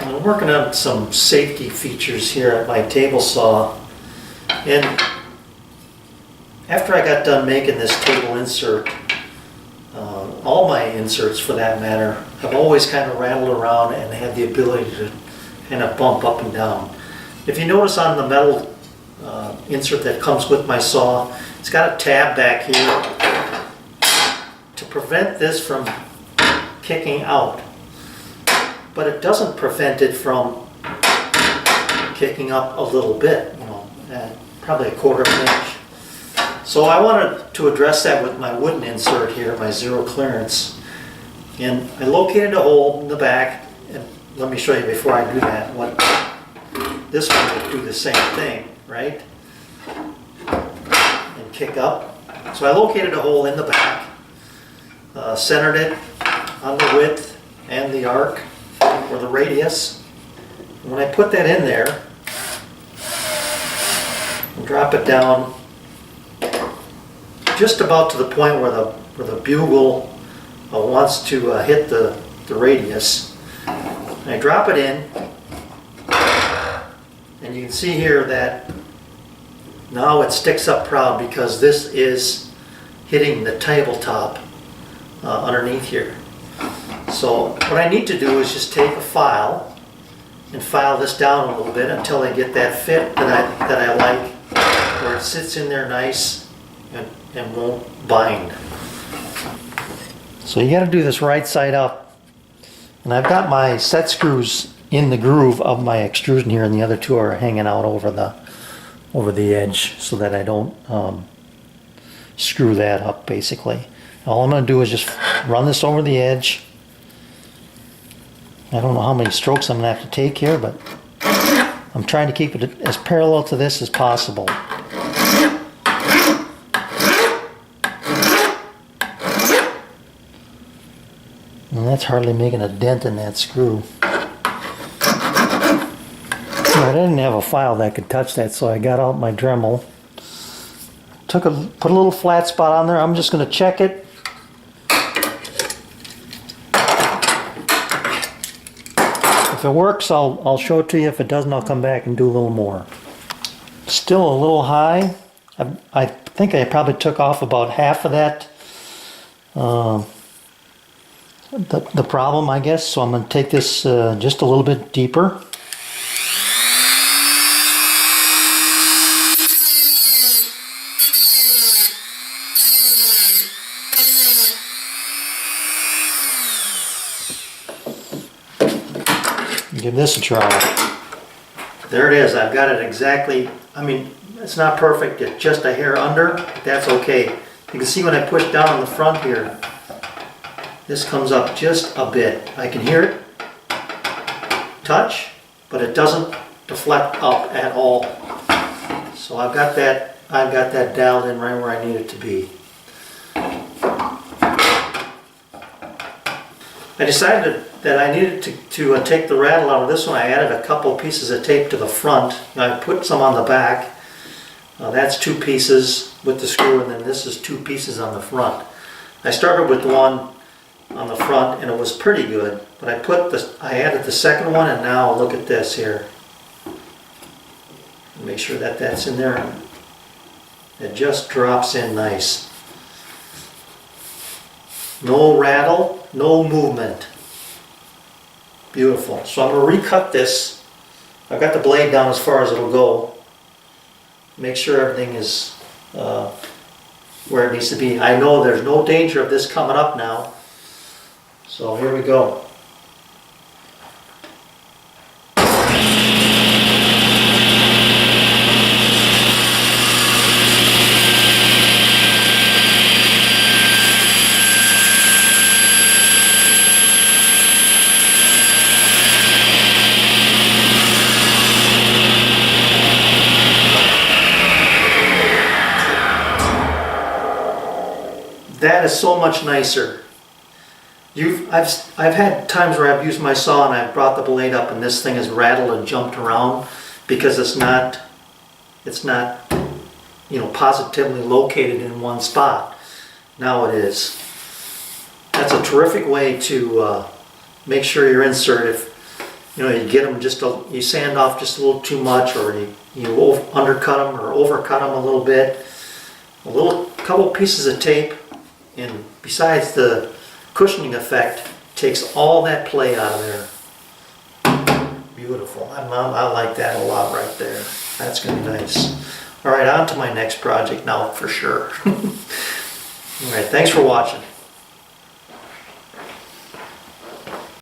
I'm working on some safety features here at my table saw, and after I got done making this table insert, all my inserts for that matter have always kind of rattled around and had the ability to kind of bump up and down. If you notice on the metal insert that comes with my saw, it's got a tab back here to prevent this from kicking out. But it doesn't prevent it from kicking up a little bit, you know, probably a quarter of an inch. So I wanted to address that with my wooden insert here, my zero clearance. And I located a hole in the back, and let me show you before I do that what this one would do the same thing, right? And kick up. So I located a hole in the back, centered it on the width and the arc, or the radius. And when I put that in there, and drop it down just about to the point where the bugle wants to hit the radius. And I drop it in, and you can see here that now it sticks up proud because this is hitting the tabletop underneath here. So what I need to do is just take a file and file this down a little bit until I get that fit that I like, where it sits in there nice and won't bind. So you got to do this right side up. And I've got my set screws in the groove of my extrusion here, and the other two are hanging out over the edge so that I don't screw that up basically. All I'm going to do is just run this over the edge. I don't know how many strokes I'm going to have to take here, but I'm trying to keep it as parallel to this as possible. And that's hardly making a dent in that screw. I didn't have a file that could touch that, so I got out my Dremel. Put a little flat spot on there. I'm just going to check it. If it works, I'll show it to you. If it doesn't, I'll come back and do a little more. Still a little high. I think I probably took off about half of that. The problem, I guess. So I'm going to take this just a little bit deeper. Give this a try. There it is. I've got it exactly. I mean, it's not perfect. It's just a hair under. That's okay. You can see when I push down on the front here, this comes up just a bit. I can hear it touch, but it doesn't deflect up at all. So I've got that dialed in right where I need it to be. I decided that I needed to take the rattle out of this one. I added a couple pieces of tape to the front. I put some on the back. That's 2 pieces with the screw, and then this is 2 pieces on the front. I started with one on the front, and it was pretty good. But I added the second one, and now look at this here. Make sure that that's in there. It just drops in nice. No rattle, no movement. Beautiful. So I'm going to recut this. I've got the blade down as far as it'll go. Make sure everything is where it needs to be. I know there's no danger of this coming up now. So here we go. That is so much nicer. I've had times where I've used my saw and I've brought the blade up and this thing has rattled and jumped around because it's not positively located in one spot. Now it is. That's a terrific way to make sure your insert, you know, you get them you sand off just a little too much, or you undercut them or overcut them a little bit. Couple pieces of tape, and besides the cushioning effect, takes all that play out of there. Beautiful. I like that a lot right there. That's gonna be nice. All right, on to my next project now for sure. All right, thanks for watching.